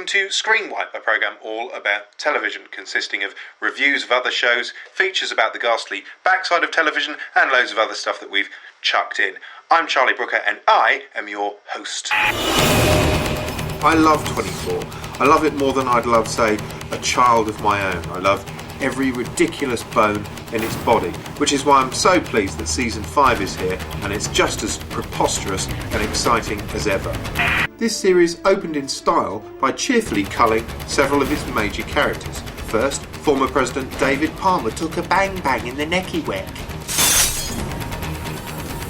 welcome to Screenwipe, a programme all about television, consisting of reviews of other shows, features about the ghastly backside of television, and loads of other stuff that we've chucked in. I'm Charlie Brooker, and I am your host. I love 24. I love it more than I'd love, say, a child of my own. I love every ridiculous bone in its body, which is why I'm so pleased that Season 5 is here, and it's just as preposterous and exciting as ever. This series opened in style by cheerfully culling several of its major characters. First, former President David Palmer took a bang-bang in the necky whack.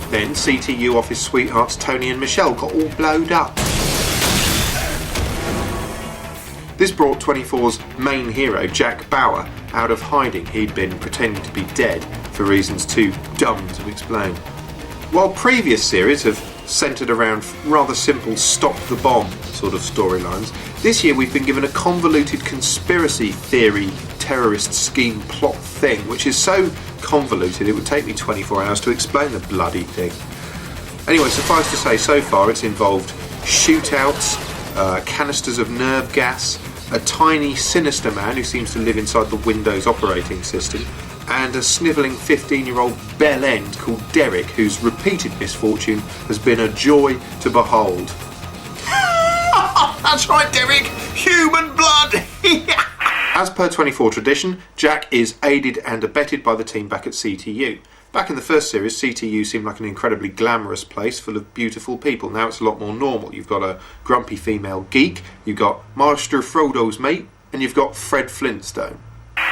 Then CTU office sweethearts Tony and Michelle got all blowed up. This brought 24's main hero, Jack Bauer, out of hiding. He'd been pretending to be dead for reasons too dumb to explain. While previous series have centred around rather simple stop-the-bomb sort of storylines, this year we've been given a convoluted conspiracy theory terrorist scheme plot thing, which is so convoluted it would take me 24 hours to explain the bloody thing. Anyway, suffice to say, so far it's involved shootouts, canisters of nerve gas, a tiny sinister man who seems to live inside the Windows operating system, and a snivelling 15-year-old bell end called Derek, whose repeated misfortune has been a joy to behold. That's right, Derek! Human blood! As per 24 tradition, Jack is aided and abetted by the team back at CTU. Back in the first series, CTU seemed like an incredibly glamorous place full of beautiful people. Now it's a lot more normal. You've got a grumpy female geek, you've got Master Frodo's mate, and you've got Fred Flintstone.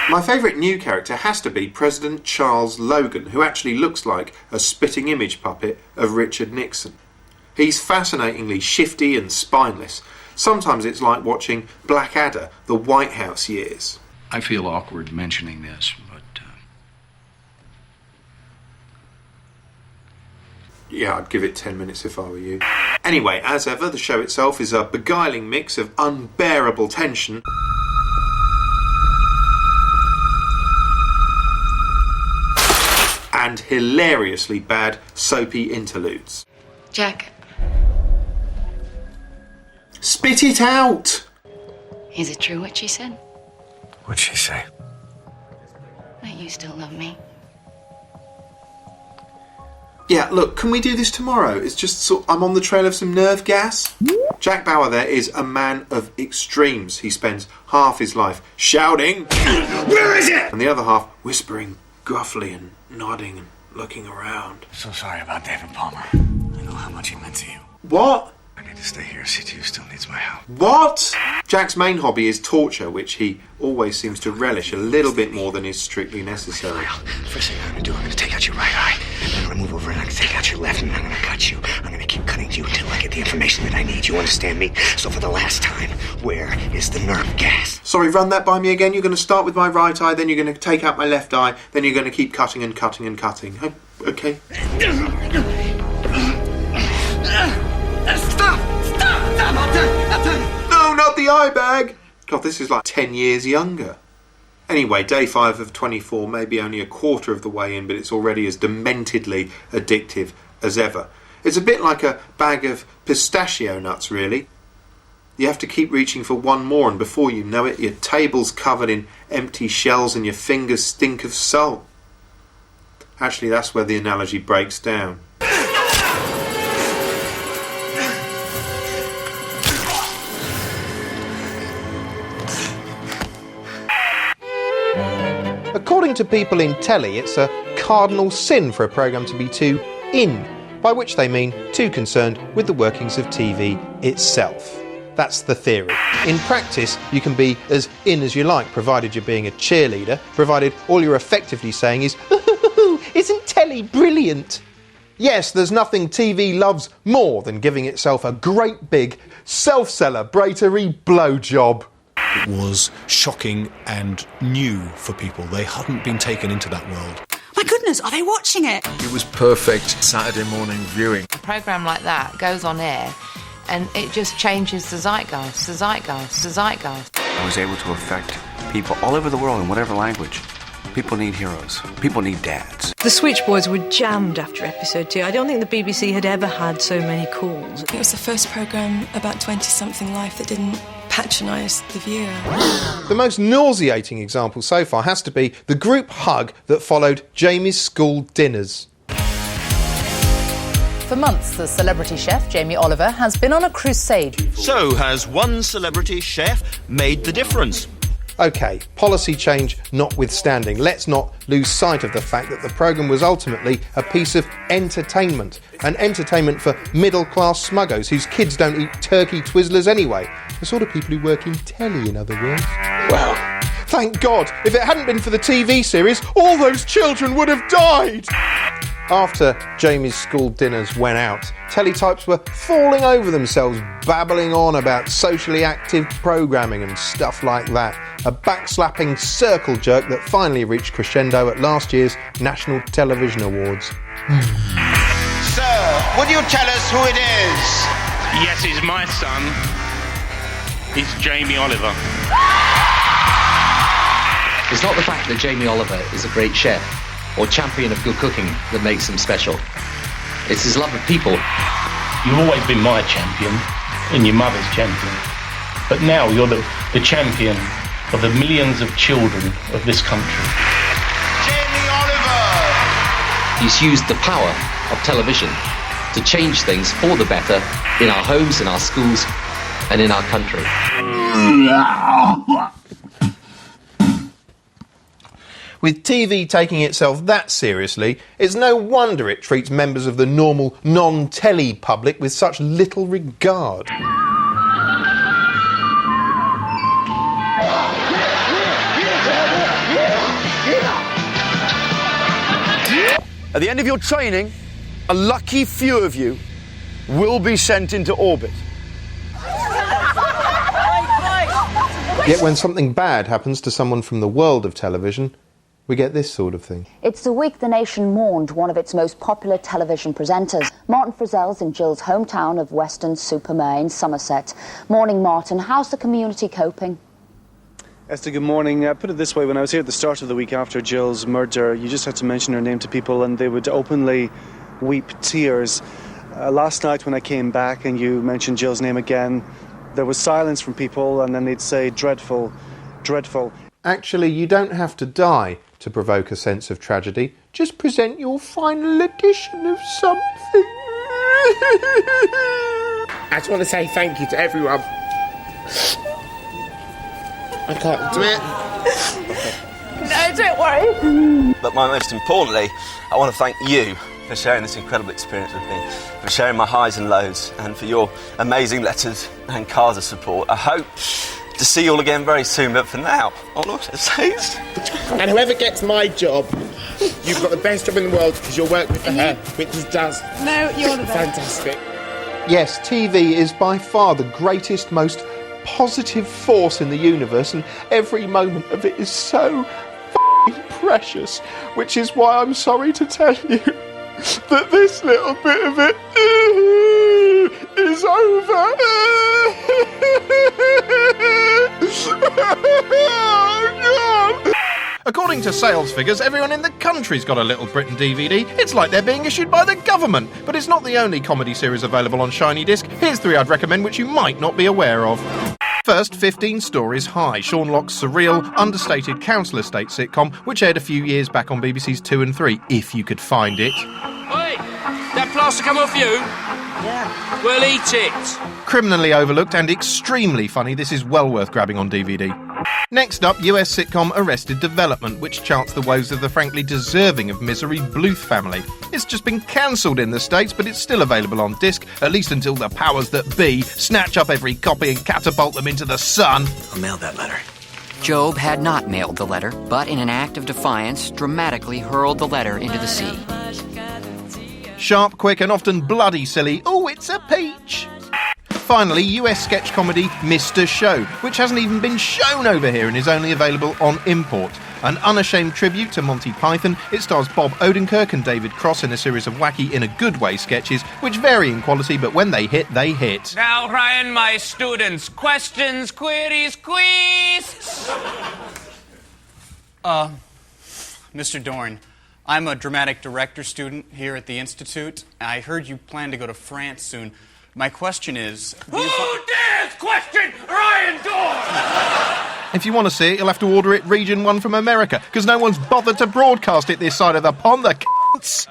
My favourite new character has to be President Charles Logan, who actually looks like a spitting image puppet of Richard Nixon. He's fascinatingly shifty and spineless. Sometimes it's like watching Blackadder, the White House years. I feel awkward mentioning this, but... Yeah, I'd give it 10 minutes if I were you. Anyway, as ever, the show itself is a beguiling mix of unbearable tension and hilariously bad soapy interludes. Jack. Spit it out! Is it true what she said? What'd she say? That you still love me? Yeah, look, can we do this tomorrow? It's just I'm on the trail of some nerve gas. Jack Bauer there is a man of extremes. He spends half his life shouting, "Where is it?" and the other half whispering gruffly and nodding and looking around. So sorry about David Palmer. I know how much he meant to you. What? I need to stay here. CTU still needs my help. What? Jack's main hobby is torture, which he always seems to relish a little bit more than is strictly necessary. First thing I'm going to do, I'm going to take out your right eye. I'm going to move over and I'm going to take out your left, and I'm going to cut you. I'm going to keep cutting you until I get the information that I need. You understand me? So for the last time, where is the nerve gas? Sorry, run that by me again. You're going to start with my right eye, then you're going to take out my left eye, then you're going to keep cutting and cutting and cutting. Okay? Stop! No, not the eye bag! God, this is like 10 years younger. Anyway, day 5 of 24 may be only a quarter of the way in, but it's already as dementedly addictive as ever. It's a bit like a bag of pistachio nuts, really. You have to keep reaching for one more, and before you know it, your table's covered in empty shells and your fingers stink of salt. Actually, that's where the analogy breaks down. According to people in telly, it's a cardinal sin for a programme to be too in, by which they mean too concerned with the workings of TV itself. That's the theory. In practice, you can be as in as you like, provided you're being a cheerleader, provided all you're effectively saying is, "Isn't telly brilliant?" Yes, there's nothing TV loves more than giving itself a great big self-celebratory blowjob. It was shocking and new for people. They hadn't been taken into that world. My goodness, are they watching it? It was perfect Saturday morning viewing. A programme like that goes on air and it just changes the zeitgeist. I was able to affect people all over the world in whatever language. People need heroes. People need dads. The switchboards were jammed after episode 2. I don't think the BBC had ever had so many calls. It was the first programme about 20-something life that didn't patronise the viewer. The most nauseating example so far has to be the group hug that followed Jamie's school dinners. For months, the celebrity chef, Jamie Oliver, has been on a crusade. So has one celebrity chef made the difference? OK, policy change notwithstanding, let's not lose sight of the fact that the programme was ultimately a piece of entertainment. An entertainment for middle-class smuggos whose kids don't eat turkey Twizzlers anyway. The sort of people who work in telly, in other words. Well, thank God, if it hadn't been for the TV series, all those children would have died! After Jamie's school dinners went out, teletypes were falling over themselves, babbling on about socially active programming and stuff like that. A backslapping circle jerk that finally reached crescendo at last year's National Television Awards. Sir, would you tell us who it is? Yes, it's my son. It's Jamie Oliver. It's not the fact that Jamie Oliver is a great chef or champion of good cooking that makes him special. It's his love of people. You've always been my champion and your mother's champion. But now you're the champion of the millions of children of this country. Jamie Oliver! He's used the power of television to change things for the better in our homes, in our schools, and in our country. With TV taking itself that seriously, it's no wonder it treats members of the normal, non-telly public with such little regard. At the end of your training, a lucky few of you will be sent into orbit. Yet when something bad happens to someone from the world of television, we get this sort of thing. It's the week the nation mourned one of its most popular television presenters. Martin Frizzell's in Jill's hometown of Weston-super-Mare in Somerset. Morning, Martin. How's the community coping? Esther, good morning. Put it this way, when I was here at the start of the week after Jill's murder, you just had to mention her name to people and they would openly weep tears. Last night when I came back and you mentioned Jill's name again, there was silence from people and then they'd say, dreadful, dreadful. Actually, you don't have to die to provoke a sense of tragedy. Just present your final edition of something. I just want to say thank you to everyone. I can't do it. No, don't worry. But most importantly, I want to thank you for sharing this incredible experience with me, for sharing my highs and lows, and for your amazing letters and cards of support. I hope to see you all again very soon, but for now, all I'm saying is... And whoever gets my job, you've got the best job in the world because you'll work with her, which is just... No, you're the best. Fantastic. Yes, TV is by far the greatest, most positive force in the universe, and every moment of it is so precious, which is why I'm sorry to tell you that this little bit of it is over. Oh, God. According to sales figures, everyone in the country's got a Little Britain DVD. It's like they're being issued by the government. But it's not the only comedy series available on Shiny Disc. Here's 3 I'd recommend which you might not be aware of. First, 15 Stories High, Sean Locke's surreal, understated council estate sitcom, which aired a few years back on BBC's 2 and 3, if you could find it. Oi! That plaster come off you? Yeah. Well, eat it. Criminally overlooked and extremely funny, this is well worth grabbing on DVD. Next up, US sitcom Arrested Development, which charts the woes of the frankly deserving of misery Bluth family. It's just been cancelled in the States, but it's still available on disc, at least until the powers that be snatch up every copy and catapult them into the sun. I mailed that letter. Job had not mailed the letter, but in an act of defiance, dramatically hurled the letter into the sea. Sharp, quick, and often bloody silly. Oh, it's a peach! Finally, US sketch comedy Mr. Show, which hasn't even been shown over here and is only available on import. An unashamed tribute to Monty Python, it stars Bob Odenkirk and David Cross in a series of wacky, in a good way sketches, which vary in quality, but when they hit, they hit. Now, Ryan, my students, questions, queries, quiz! Mr. Dorn, I'm a dramatic director student here at the Institute. I heard you plan to go to France soon. My question is... Who dares question, Ryan Dawn! If you want to see it, you'll have to order it Region 1 from America, because no one's bothered to broadcast it this side of the pond, the c***s.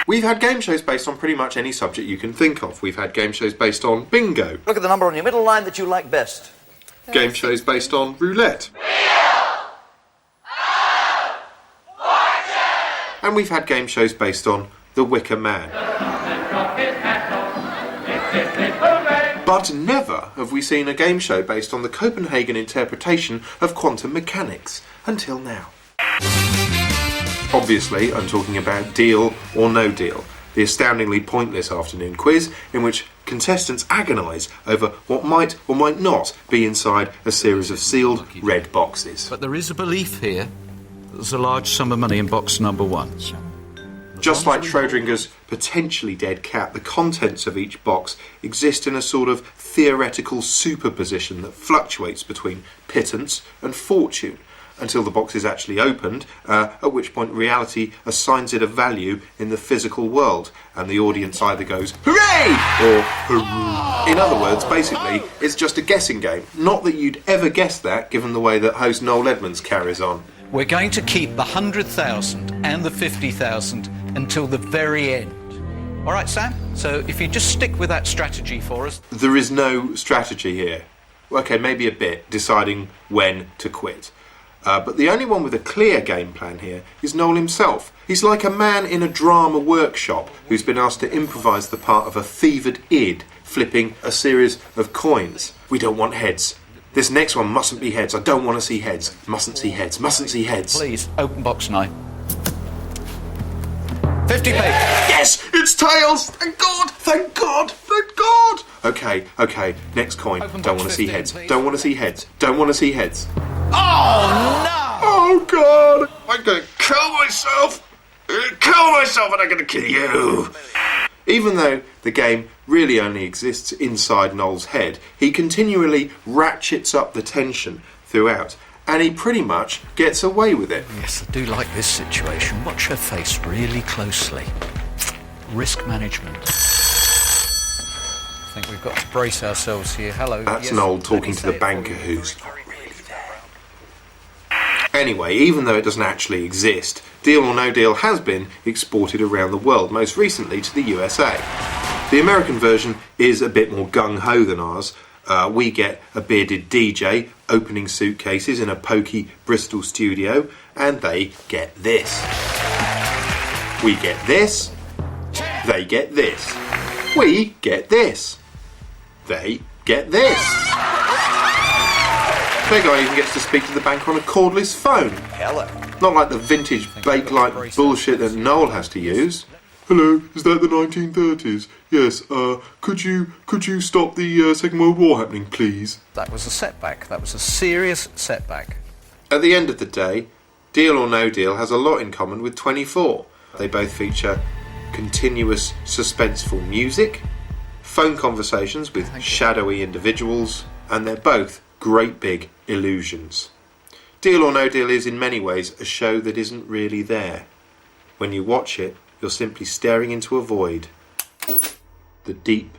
We've had game shows based on pretty much any subject you can think of. We've had game shows based on bingo. Look at the number on your middle line that you like best. Game shows based on roulette. And we've had game shows based on The Wicker Man. But never have we seen a game show based on the Copenhagen interpretation of quantum mechanics until now. Obviously, I'm talking about Deal or No Deal, the astoundingly pointless afternoon quiz in which contestants agonise over what might or might not be inside a series of sealed red boxes. But there is a belief here that there's a large sum of money in box number 1. Just like Schrödinger's potentially dead cat, the contents of each box exist in a sort of theoretical superposition that fluctuates between pittance and fortune until the box is actually opened, at which point reality assigns it a value in the physical world, and the audience either goes, hooray! Or hooroo. In other words, basically, it's just a guessing game. Not that you'd ever guess that, given the way that host Noel Edmonds carries on. We're going to keep the 100,000 and the 50,000 until the very end. All right, Sam? So if you just stick with that strategy for us. There is no strategy here. Okay, maybe a bit, deciding when to quit. But the only one with a clear game plan here is Noel himself. He's like a man in a drama workshop who's been asked to improvise the part of a fevered id, flipping a series of coins. We don't want heads. This next one mustn't be heads. I don't want to see heads. Mustn't see heads. Mustn't see heads. Please, open box 9. 50p. Yes, it's tails. Thank God. Thank God. Thank God. Okay. Next coin. Open Don't box want to see 15, heads. please. Don't want to see heads. Don't want to see heads. Oh, no! Oh, God. I'm going to kill myself. And I'm going to kill you. Even though the game really only exists inside Noel's head, he continually ratchets up the tension throughout, and he pretty much gets away with it. Yes, I do like this situation. Watch her face really closely. Risk management. I think we've got to brace ourselves here. Hello. That's yes, Noel talking to the banker who's not really there. Anyway, even though it doesn't actually exist, Deal or No Deal has been exported around the world, most recently to the USA. The American version is a bit more gung-ho than ours. We get a bearded DJ opening suitcases in a pokey Bristol studio, and they get this. We get this. They get this. We get this. They get this. Their guy even gets to speak to the banker on a cordless phone. Hello. Not like the vintage Blake-like bullshit that Noel has to use. Hello, is that the 1930s? Yes, could you stop the Second World War happening, please? That was a setback. That was a serious setback. At the end of the day, Deal or No Deal has a lot in common with 24. They both feature continuous suspenseful music, phone conversations with shadowy individuals, and they're both great big illusions. Deal or No Deal is in many ways a show that isn't really there. When you watch it, you're simply staring into a void. The deep,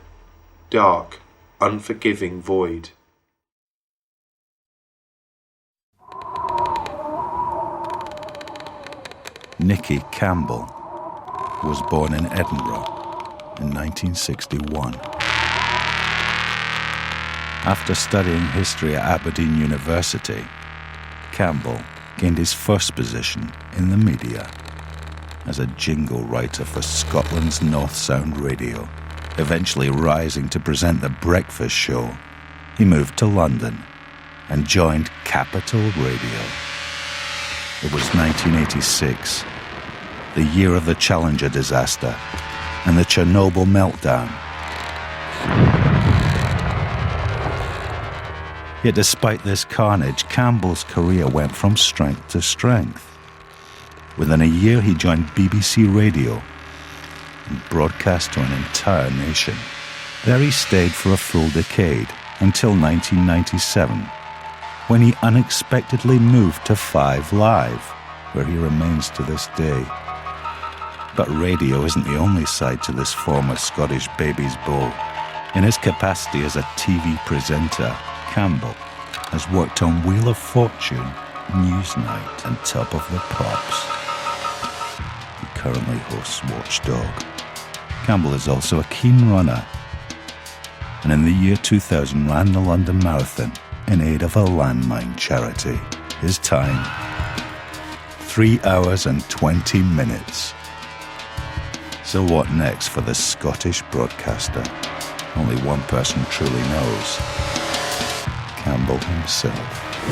dark, unforgiving void. Nicky Campbell was born in Edinburgh in 1961. After studying history at Aberdeen University, Campbell gained his first position in the media as a jingle writer for Scotland's North Sound Radio. Eventually rising to present the breakfast show, he moved to London and joined Capital Radio. It was 1986, the year of the Challenger disaster and the Chernobyl meltdown. Yet despite this carnage, Campbell's career went from strength to strength. Within a year, he joined BBC Radio and broadcast to an entire nation. There he stayed for a full decade, until 1997, when he unexpectedly moved to 5 Live, where he remains to this day. But radio isn't the only side to this former Scottish baby's beau. In his capacity as a TV presenter, Campbell has worked on Wheel of Fortune, Newsnight and Top of the Pops. He currently hosts Watchdog. Campbell is also a keen runner, and in the year 2000 ran the London Marathon in aid of a landmine charity. His time, 3 hours and 20 minutes. So what next for the Scottish broadcaster? Only one person truly knows. Campbell himself.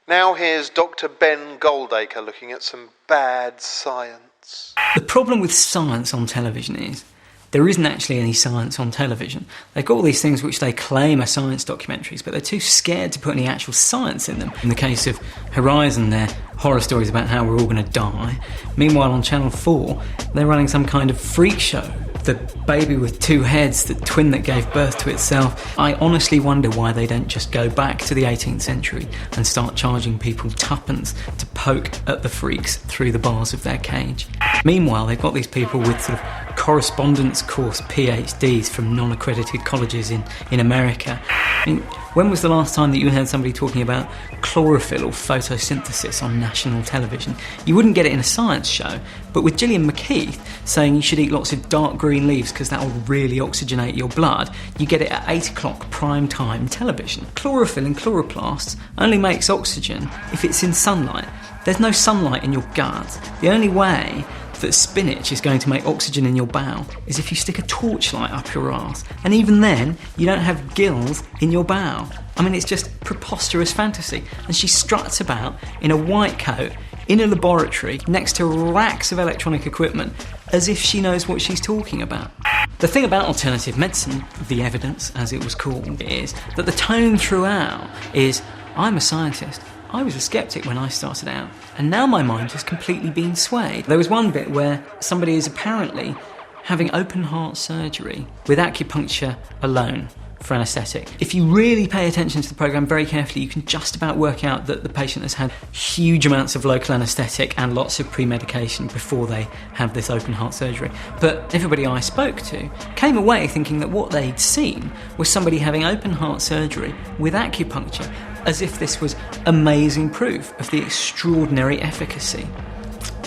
Now here's Dr. Ben Goldacre looking at some bad science. The problem with science on television is there isn't actually any science on television. They've got all these things which they claim are science documentaries, but they're too scared to put any actual science in them. In the case of Horizon, they're horror stories about how we're all going to die. Meanwhile, on Channel 4, they're running some kind of freak show. The baby with two heads, the twin that gave birth to itself. I honestly wonder why they don't just go back to the 18th century and start charging people tuppence to poke at the freaks through the bars of their cage. Meanwhile, they've got these people with sort of correspondence course PhDs from non-accredited colleges in America. I mean, when was the last time that you heard somebody talking about chlorophyll or photosynthesis on national television? You wouldn't get it in a science show, but with Gillian McKeith saying you should eat lots of dark green leaves because that will really oxygenate your blood, you get it at 8 o'clock prime time television. Chlorophyll in chloroplasts only makes oxygen if it's in sunlight. There's no sunlight in your gut. The only way that spinach is going to make oxygen in your bowel is if you stick a torchlight up your arse. And even then, you don't have gills in your bowel. I mean, it's just preposterous fantasy. And she struts about in a white coat in a laboratory next to racks of electronic equipment as if she knows what she's talking about. The thing about alternative medicine, the evidence as it was called, is that the tone throughout is, I'm a scientist. I was a skeptic when I started out, and now my mind has completely been swayed. There was one bit where somebody is apparently having open heart surgery with acupuncture alone for anaesthetic. If you really pay attention to the programme very carefully, you can just about work out that the patient has had huge amounts of local anaesthetic and lots of pre-medication before they have this open heart surgery. But everybody I spoke to came away thinking that what they'd seen was somebody having open heart surgery with acupuncture, as if this was amazing proof of the extraordinary efficacy.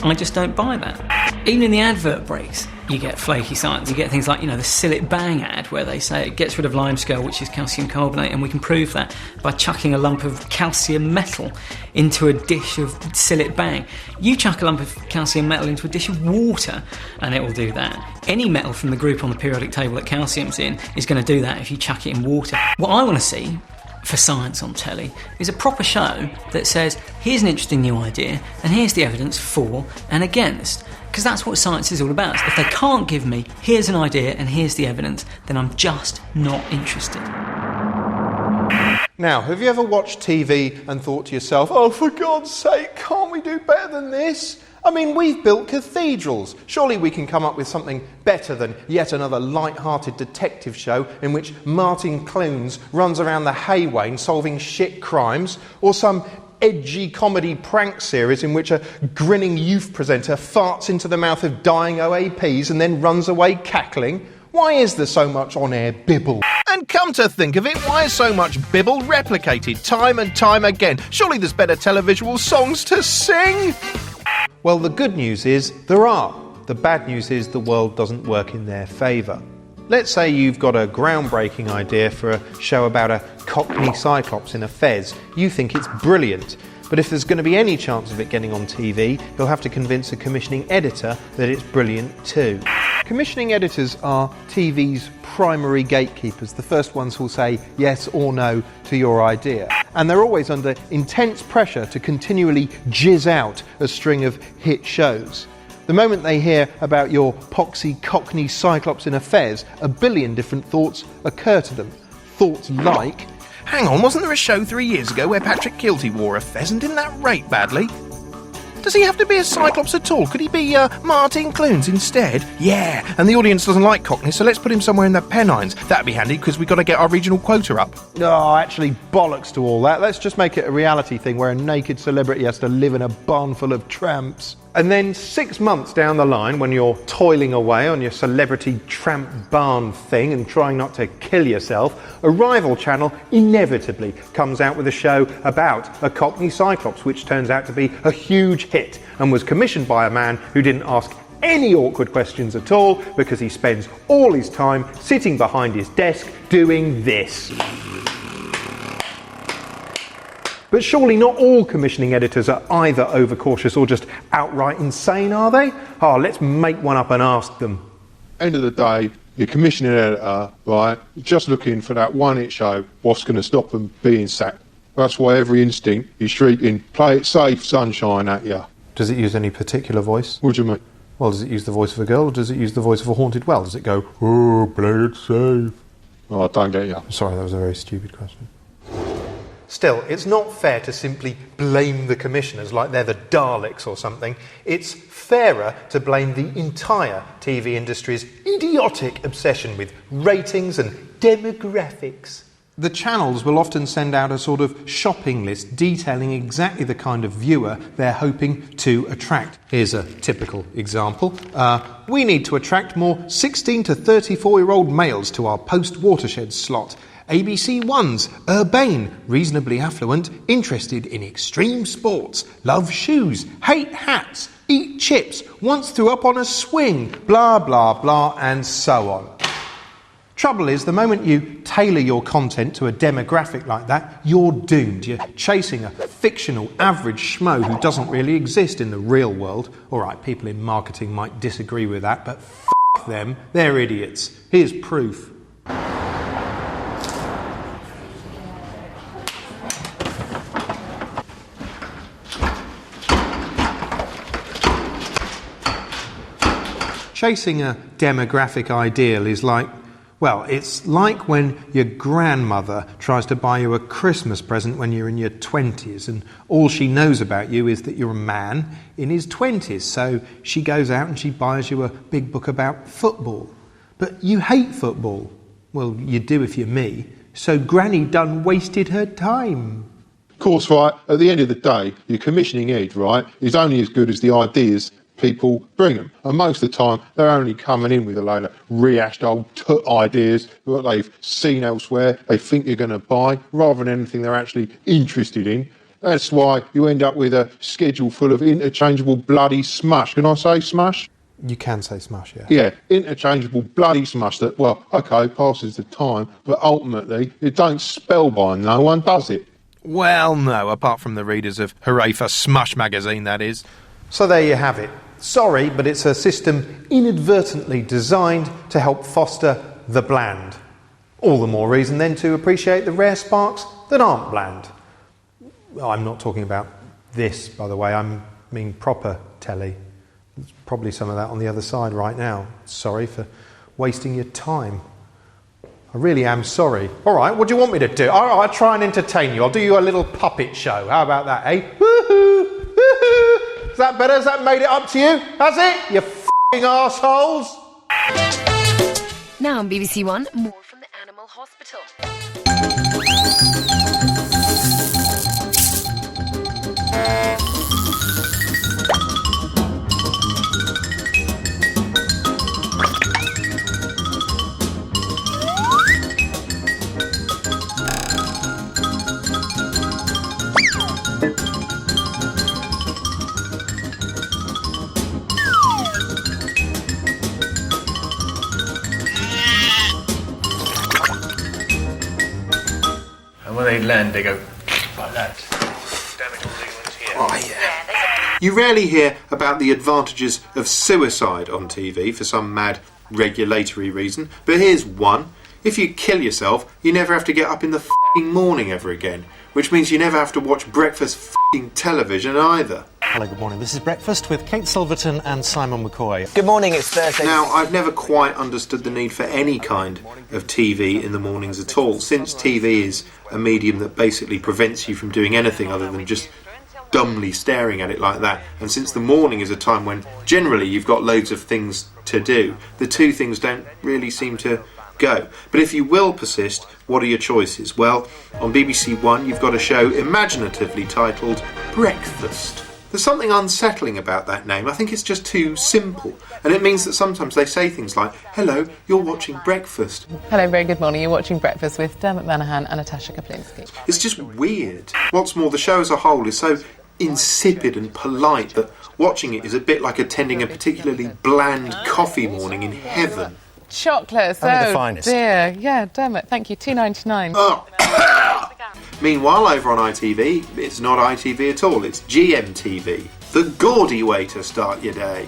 I just don't buy that. Even in the advert breaks, you get flaky science. You get things like, the Sillet Bang ad, where they say it gets rid of limescale, which is calcium carbonate, and we can prove that by chucking a lump of calcium metal into a dish of Sillet Bang. You chuck a lump of calcium metal into a dish of water, and it will do that. Any metal from the group on the periodic table that calcium's in is going to do that if you chuck it in water. What I want to see for science on telly is a proper show that says, here's an interesting new idea and here's the evidence for and against, because that's what science is all about. If they can't give me, here's an idea and here's the evidence, then I'm just not interested. Now, have you ever watched TV and thought to yourself, oh, for God's sake, can't we do better than this? I mean, we've built cathedrals. Surely we can come up with something better than yet another light-hearted detective show in which Martin Clunes runs around the Haywain solving shit crimes, or some edgy comedy prank series in which a grinning youth presenter farts into the mouth of dying OAPs and then runs away cackling. Why is there so much on-air bibble? And come to think of it, why is so much bibble replicated time and time again? Surely there's better televisual songs to sing! Well, the good news is there are. The bad news is the world doesn't work in their favour. Let's say you've got a groundbreaking idea for a show about a Cockney Cyclops in a fez. You think it's brilliant. But if there's going to be any chance of it getting on TV, you'll have to convince a commissioning editor that it's brilliant too. Commissioning editors are TV's primary gatekeepers, the first ones who'll say yes or no to your idea. And they're always under intense pressure to continually jizz out a string of hit shows. The moment they hear about your poxy Cockney Cyclops in a fez, a billion different thoughts occur to them. Thoughts like, hang on, wasn't there a show 3 years ago where Patrick Kielty wore a fez and didn't that rate badly? Does he have to be a Cyclops at all? Could he be Martin Clunes instead? Yeah, and the audience doesn't like Cockney, so let's put him somewhere in the Pennines. That'd be handy, because we've got to get our regional quota up. Oh, actually, bollocks to all that. Let's just make it a reality thing where a naked celebrity has to live in a barn full of tramps. And then 6 months down the line, when you're toiling away on your celebrity tramp barn thing and trying not to kill yourself, a rival channel inevitably comes out with a show about a Cockney Cyclops, which turns out to be a huge hit and was commissioned by a man who didn't ask any awkward questions at all because he spends all his time sitting behind his desk doing this. But surely not all commissioning editors are either overcautious or just outright insane, are they? Oh, let's make one up and ask them. End of the day, your commissioning editor, right, just looking for that one hit show, what's going to stop them being sacked. That's why every instinct is shrieking, play it safe, sunshine at you. Does it use any particular voice? What do you mean? Well, does it use the voice of a girl or does it use the voice of a haunted well? Does it go, oh, play it safe? Oh, I don't get you. Sorry, that was a very stupid question. Still, it's not fair to simply blame the commissioners like they're the Daleks or something. It's fairer to blame the entire TV industry's idiotic obsession with ratings and demographics. The channels will often send out a sort of shopping list detailing exactly the kind of viewer they're hoping to attract. Here's a typical example. We need to attract more 16 to 34-year-old males to our post-watershed slot. ABC One's urbane, reasonably affluent, interested in extreme sports, love shoes, hate hats, eat chips, once threw up on a swing, blah, blah, blah, and so on. Trouble is, the moment you tailor your content to a demographic like that, you're doomed. You're chasing a fictional average schmo who doesn't really exist in the real world. All right, people in marketing might disagree with that, but f*** them, they're idiots. Here's proof. Chasing a demographic ideal is like, well, it's like when your grandmother tries to buy you a Christmas present when you're in your 20s and all she knows about you is that you're a man in his 20s, so she goes out and she buys you a big book about football. But you hate football. Well, you do if you're me, so Granny done wasted her time. Of course, right, at the end of the day, your commissioning ed, right, is only as good as the ideas people bring them. And most of the time, they're only coming in with a load of rehashed old ideas that they've seen elsewhere, they think you're going to buy, rather than anything they're actually interested in. That's why you end up with a schedule full of interchangeable bloody smush. Can I say smush? You can say smush, yeah. Yeah, interchangeable bloody smush that, well, OK, passes the time, but ultimately it don't spell by no one, does it? Well, no, apart from the readers of Hooray for Smush magazine, that is. So there you have it. Sorry, but it's a system inadvertently designed to help foster the bland. All the more reason then to appreciate the rare sparks that aren't bland. I'm not talking about this, by the way, I mean proper telly. There's probably some of that on the other side right now. Sorry for wasting your time. I really am sorry. All right, what do you want me to do? I'll try and entertain you. I'll do you a little puppet show. How about that, eh? Woohoo! Woohoo! Is that better? Has that made it up to you? Has it? You f***ing arseholes! Now on BBC One, more from the Animal Hospital. When they land, they go like that. Damn it, all these ones here. Oh, yeah. You rarely hear about the advantages of suicide on TV for some mad regulatory reason, but here's one. If you kill yourself, you never have to get up in the f***ing morning ever again, which means you never have to watch breakfast f***ing television either. Hello, good morning. This is Breakfast with Kate Silverton and Simon McCoy. Good morning, it's Thursday. Now, I've never quite understood the need for any kind of TV in the mornings at all, since TV is a medium that basically prevents you from doing anything other than just dumbly staring at it like that, and since the morning is a time when generally you've got loads of things to do, the two things don't really seem to go. But if you will persist, what are your choices? Well, on BBC One you've got a show imaginatively titled Breakfast. There's something unsettling about that name. I think it's just too simple. And it means that sometimes they say things like, hello, you're watching breakfast. Hello, very good morning. You're watching Breakfast with Dermot Manahan and Natasha Kaplinsky. It's just weird. What's more, the show as a whole is so insipid and polite that watching it is a bit like attending a particularly bland coffee morning in heaven. Chocolates, Only the finest. Dear. Yeah, Dermot, thank you. $2.99. Oh. Meanwhile, over on ITV, it's not ITV at all, it's GMTV. The gaudy way to start your day.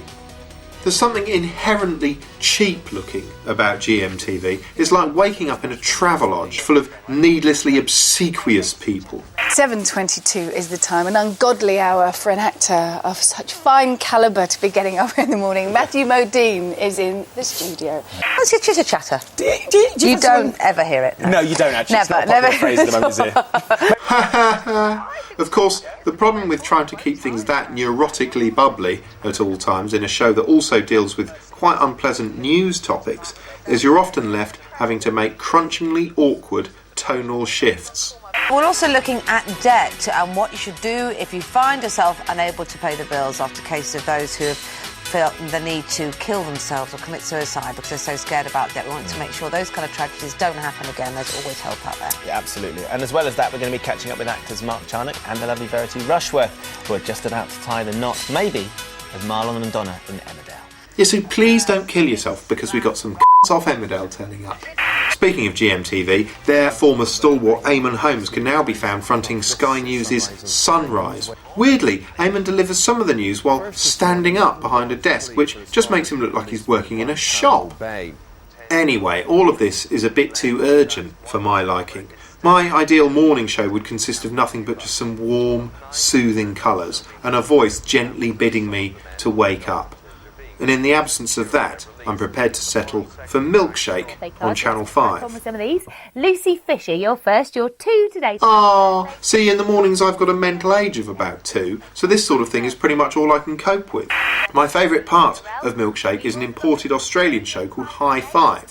There's something inherently cheap looking about GMTV. It's like waking up in a travelodge full of needlessly obsequious people. 7:22 is the time, an ungodly hour for an actor of such fine calibre to be getting up in the morning. Matthew Modine is in the studio. What's your chitter-chatter? You don't ever hear it. No, you don't actually. Never, It's not a popular never. phrase at the moment, is it? Of course, the problem with trying to keep things that neurotically bubbly at all times in a show that also deals with quite unpleasant news topics is you're often left having to make crunchingly awkward tonal shifts. We're also looking at debt and what you should do if you find yourself unable to pay the bills, after cases of those who have felt the need to kill themselves or commit suicide because they're so scared about debt. We want to make sure those kind of tragedies don't happen again. There's always help out there. Yeah, absolutely. And as well as that, we're going to be catching up with actors Mark Charnock and the lovely Verity Rushworth, who are just about to tie the knot, maybe, as Marlon and Donna in Emmerdale. Yeah, so please don't kill yourself because we got some off Emmerdale turning up. Speaking of GMTV, their former stalwart Eamon Holmes can now be found fronting Sky News' Sunrise. Weirdly, Eamon delivers some of the news while standing up behind a desk, which just makes him look like he's working in a shop. Anyway, all of this is a bit too urgent for my liking. My ideal morning show would consist of nothing but just some warm, soothing colours and a voice gently bidding me to wake up. And in the absence of that, I'm prepared to settle for Milkshake on Channel 5. With some of these. Lucy Fisher, you're first. You're 2 today. See, in the mornings I've got a mental age of about 2, so this sort of thing is pretty much all I can cope with. My favourite part of Milkshake is an imported Australian show called High Five,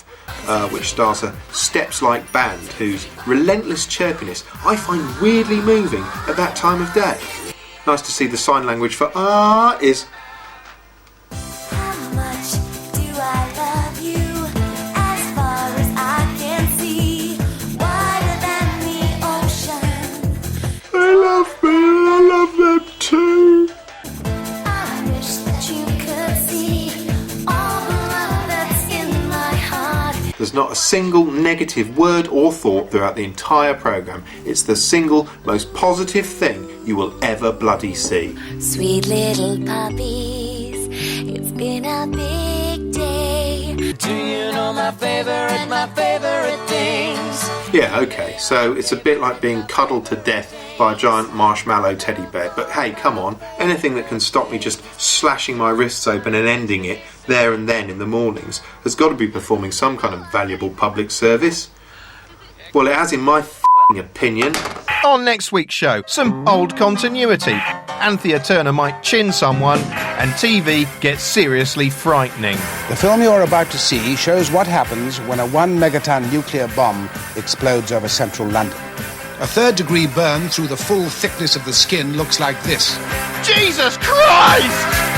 which stars a Steps-like band whose relentless chirpiness I find weirdly moving at that time of day. Nice to see the sign language for is... I love them too. There's not a single negative word or thought throughout the entire programme. It's the single most positive thing you will ever bloody see. Sweet little puppies, it's been a big day. Do you know my favourite things? Yeah, okay, so it's a bit like being cuddled to death by a giant marshmallow teddy bear. But hey, come on, anything that can stop me just slashing my wrists open and ending it there and then in the mornings has got to be performing some kind of valuable public service. Well, it has in my opinion. On next week's show, some old continuity. Anthea Turner might chin someone, and TV gets seriously frightening. The film you're about to see shows what happens when a 1 megaton nuclear bomb explodes over central London. A third-degree burn through the full thickness of the skin looks like this. Jesus Christ!